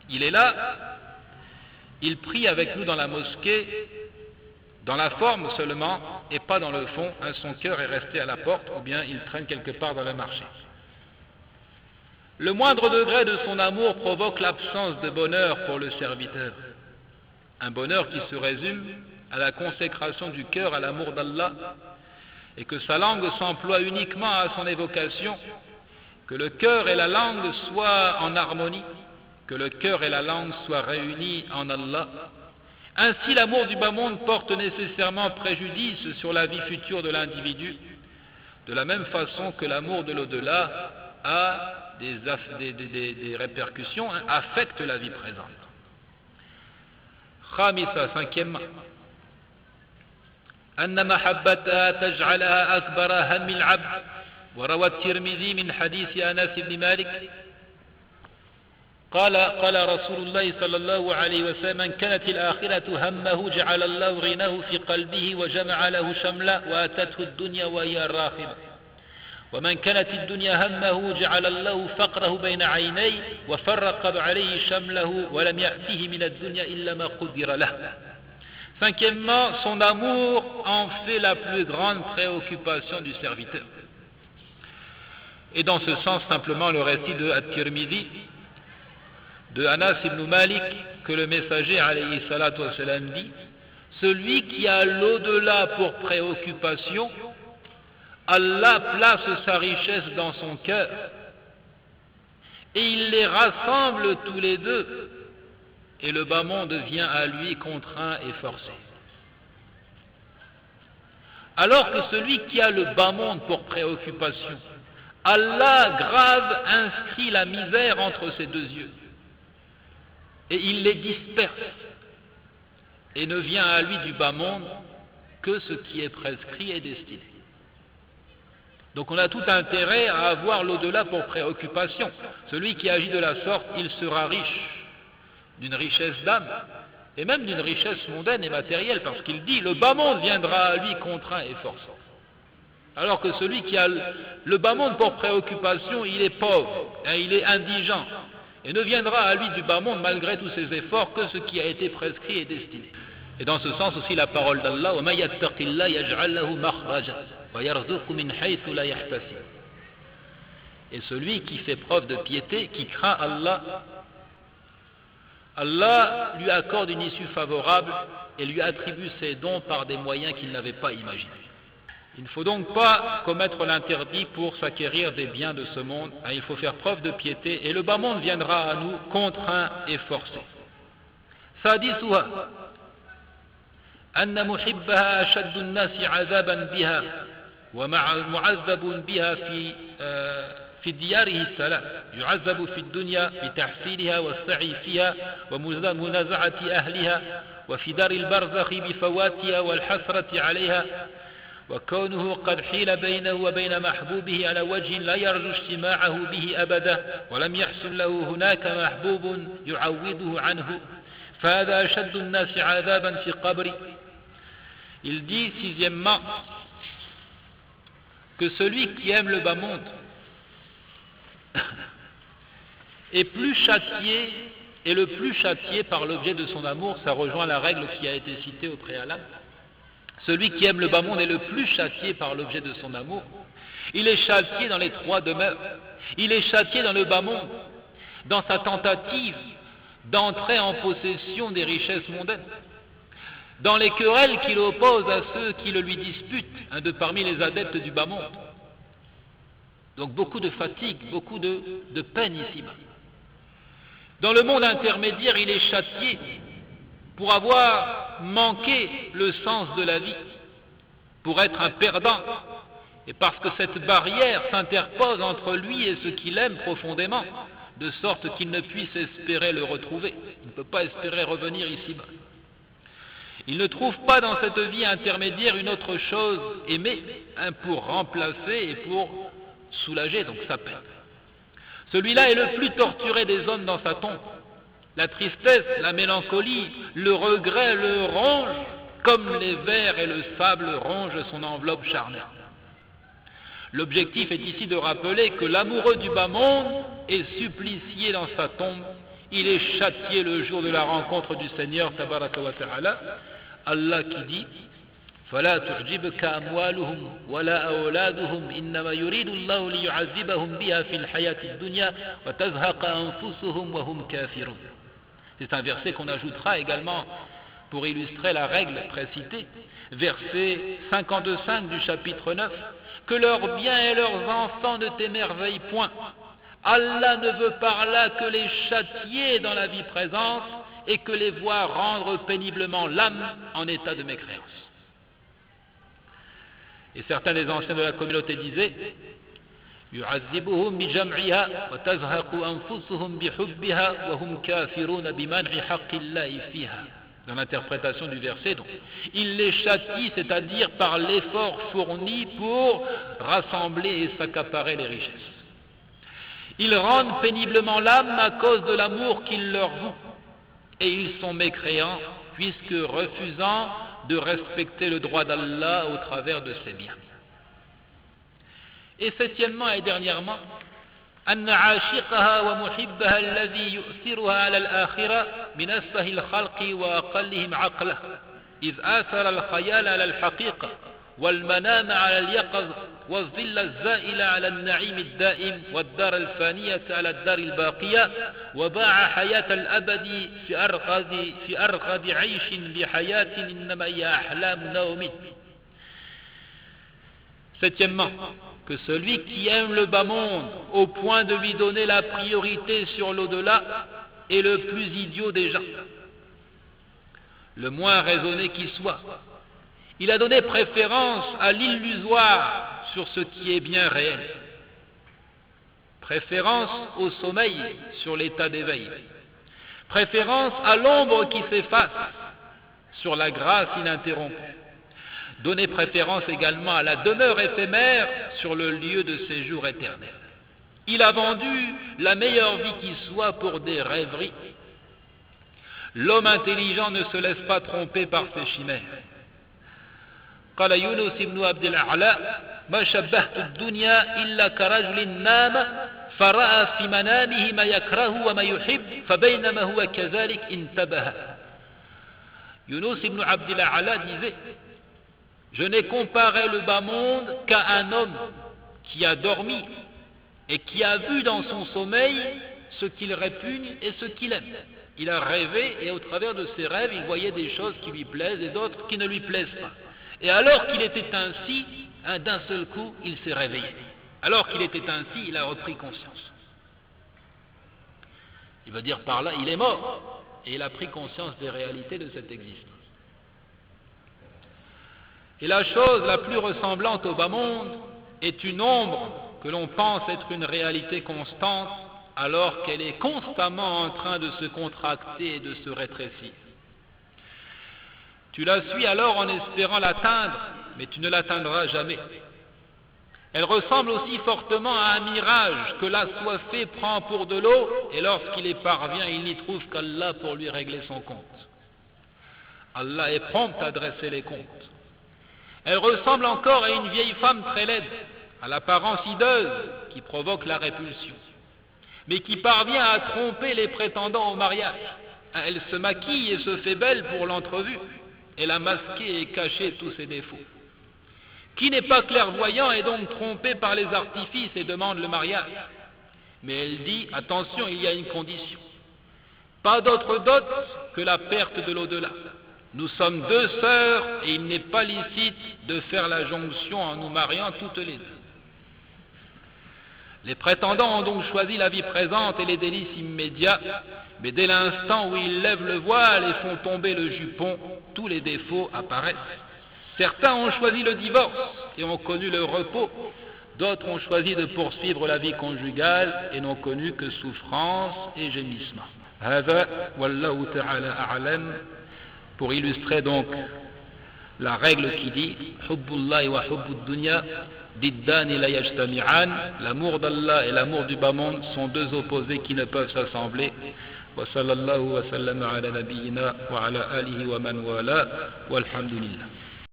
Il est là, il prie avec nous dans la mosquée, dans la forme seulement, et pas dans le fond. Son cœur est resté à la porte, ou bien il traîne quelque part dans le marché. Le moindre degré de son amour provoque l'absence de bonheur pour le serviteur. Un bonheur qui se résume à la consécration du cœur à l'amour d'Allah, et que sa langue s'emploie uniquement à son évocation, que le cœur et la langue soient en harmonie, que le cœur et la langue soient réunis en Allah. Ainsi, l'amour du bas monde porte nécessairement préjudice sur la vie future de l'individu, de la même façon que l'amour de l'au-delà a des répercussions, affecte la vie présente. Khamisa, cinquièmement, أن محبتها تجعلها أكبر هم العبد وروى الترمذي من حديث أنس بن مالك قال رسول الله صلى الله عليه وسلم من كانت الآخرة همه جعل الله غناه في قلبه وجمع له شمله وأتته الدنيا وهي الراغمة ومن كانت الدنيا همه جعل الله فقره بين عينيه وفرق عليه شمله ولم يأته من الدنيا إلا ما قدر له. Cinquièmement, son amour en fait la plus grande préoccupation du serviteur. Et dans ce sens, simplement le récit de At-Tirmidhi, de Anas ibn Malik, que le messager alayhi salatu wa salam dit, celui qui a l'au-delà pour préoccupation, Allah place sa richesse dans son cœur et il les rassemble tous les deux, et le bas monde devient à lui contraint et forcé. Alors que celui qui a le bas monde pour préoccupation, Allah grave inscrit la misère entre ses deux yeux et il les disperse, et ne vient à lui du bas monde que ce qui est prescrit et destiné. Donc on a tout intérêt à avoir l'au-delà pour préoccupation. Celui qui agit de la sorte, il sera riche d'une richesse d'âme, et même d'une richesse mondaine et matérielle, parce qu'il dit, le bas monde viendra à lui contraint et forçant. Alors que celui qui a le bas monde pour préoccupation, il est pauvre, il est indigent, et ne viendra à lui du bas monde, malgré tous ses efforts, que ce qui a été prescrit et destiné. Et dans ce sens aussi la parole d'Allah, وَمَن يَتَّقِ اللَّهَ يَجْعَل لَّهُ مَخْرَجًا وَيَرْزُقْهُ مِنْ حَيْثُ لَا يَحْتَسِبُ. Et celui qui fait preuve de piété, qui craint Allah, Allah lui accorde une issue favorable et lui attribue ses dons par des moyens qu'il n'avait pas imaginés. Il ne faut donc pas commettre l'interdit pour s'acquérir des biens de ce monde. Il faut faire preuve de piété et le bas monde viendra à nous contraint et forcé. Sadisuha أن محبها أشد الناس عذابا بها ومعذب بها في دياره الثلاث يعذب في الدنيا بتحصيلها والسعي فيها ومنازعة أهلها وفي دار البرزخ بفواتها والحسرة عليها وكونه قد حيل بينه وبين محبوبه على وجه لا يرجو اجتماعه به أبدا ولم يحصل له هناك محبوب يعوضه عنه فهذا أشد الناس عذابا في قبره. Il dit sixièmement que celui qui aime le bas monde est plus châtié et le plus châtié par l'objet de son amour. Ça rejoint la règle qui a été citée au préalable. Celui qui aime le bas monde est le plus châtié par l'objet de son amour. Il est châtié dans les trois demeures. Il est châtié dans le bas monde, dans sa tentative d'entrer en possession des richesses mondaines, dans les querelles qu'il oppose à ceux qui le lui disputent, de parmi les adeptes du bas monde. Donc beaucoup de fatigue, beaucoup de peine ici-bas. Dans le monde intermédiaire, il est châtié pour avoir manqué le sens de la vie, pour être un perdant, et parce que cette barrière s'interpose entre lui et ce qu'il aime profondément, de sorte qu'il ne puisse espérer le retrouver. Il ne peut pas espérer revenir ici-bas. Il ne trouve pas dans cette vie intermédiaire une autre chose aimée pour remplacer et pour soulager donc sa peine. Celui-là est le plus torturé des hommes dans sa tombe. La tristesse, la mélancolie, le regret le rongent comme les vers et le sable rongent son enveloppe charnelle. L'objectif est ici de rappeler que l'amoureux du bas monde est supplicié dans sa tombe il est châtié le jour de la rencontre du Seigneur tabaraka wa ta'ala. Allah qui dit فلا تعجبك أموالهم ولا أولادهم إنما يريد الله ليعذبهم بها في الحياة الدنيا وتزهق أنفسهم وهم كافرون. C'est un verset qu'on ajoutera également pour illustrer la règle précitée, verset 52 du chapitre 9, que leurs biens et leurs enfants ne t'émerveillent point. Allah ne veut par là que les châtier dans la vie présente et que les voir rendre péniblement l'âme en état de mécréance. Et certains des anciens de la communauté disaient يعذبهم بجمعها وتزهق أنفسهم بحبها وهم كافرون بمنع حق الله فيها. Dans l'interprétation du verset, donc, il les châtie, c'est-à-dire par l'effort fourni pour rassembler et s'accaparer les richesses. Ils rendent péniblement l'âme à cause de l'amour qu'ils leur vouent, et ils sont mécréants, puisque refusant de respecter le droit d'Allah au travers de ses biens. Et septièmement et dernièrement, أن عاشقها ومحبها الذي يؤثرها على الآخرة من أسفه الخلق وأقلهم عقله إذ آثر الخيال على الحقيقة والمنام على اليقظ والظل الزائل على النعيم الدائم والدار الفانية على الدار الباقية وباع حياة الأبد في أرغد عيش بحياة إنما هي أحلام نوم. Septièmement, que celui qui aime le bas monde au point de lui donner la priorité sur l'au-delà est le plus idiot des gens, le moins raisonné qui soit. Il a donné préférence à l'illusoire sur ce qui est bien réel, préférence au sommeil sur l'état d'éveil, préférence à l'ombre qui s'efface sur la grâce ininterrompue, donner préférence également à la demeure éphémère sur le lieu de séjour éternel. Il a vendu la meilleure vie qui soit pour des rêveries. L'homme intelligent ne se laisse pas tromper par ses chimères. قال يونس بن عبد الأعلى ما شبهت الدنيا إلا كرجل نام فرأى في منامه ما يكره وما يحب فبينما هو كذلك انتبه. Yunus ibn Abd al-A'la disait: je n'ai comparé le bas monde qu'à un homme qui a dormi et qui a vu dans son sommeil ce qu'il répugne et ce qu'il aime. Il a rêvé et au travers de ses rêves, il voyait des choses qui lui plaisent et d'autres qui ne lui plaisent pas. Et alors qu'il était ainsi, d'un seul coup, il s'est réveillé. Alors qu'il était ainsi, il a repris conscience. Il veut dire par là, il est mort et il a pris conscience des réalités de cette existence. Et la chose la plus ressemblante au bas monde est une ombre que l'on pense être une réalité constante alors qu'elle est constamment en train de se contracter et de se rétrécir. Tu la suis alors en espérant l'atteindre, mais tu ne l'atteindras jamais. Elle ressemble aussi fortement à un mirage que l'assoiffé prend pour de l'eau et lorsqu'il y parvient, il n'y trouve qu'Allah pour lui régler son compte. Allah est prompt à dresser les comptes. Elle ressemble encore à une vieille femme très laide, à l'apparence hideuse, qui provoque la répulsion, mais qui parvient à tromper les prétendants au mariage. Elle se maquille et se fait belle pour l'entrevue. Elle a masqué et caché tous ses défauts. Qui n'est pas clairvoyant est donc trompé par les artifices et demande le mariage. Mais elle dit, attention, il y a une condition. Pas d'autre dot que la perte de l'au-delà. Nous sommes deux sœurs et il n'est pas licite de faire la jonction en nous mariant toutes les deux. Les prétendants ont donc choisi la vie présente et les délices immédiats, mais dès l'instant où ils lèvent le voile et font tomber le jupon, tous les défauts apparaissent. Certains ont choisi le divorce et ont connu le repos, d'autres ont choisi de poursuivre la vie conjugale et n'ont connu que souffrance et gémissement. Hada wallahu ta'ala a'lam. Pour illustrer donc la règle qui dit Hubbullahi wa hubbud dunya diddani la yajtami'an, l'amour d'Allah et l'amour du bas monde sont deux opposés qui ne peuvent s'assembler. Wa sallallahu wa sallam ala nabiyyina wa ala alihi wa man wala walhamdulillah.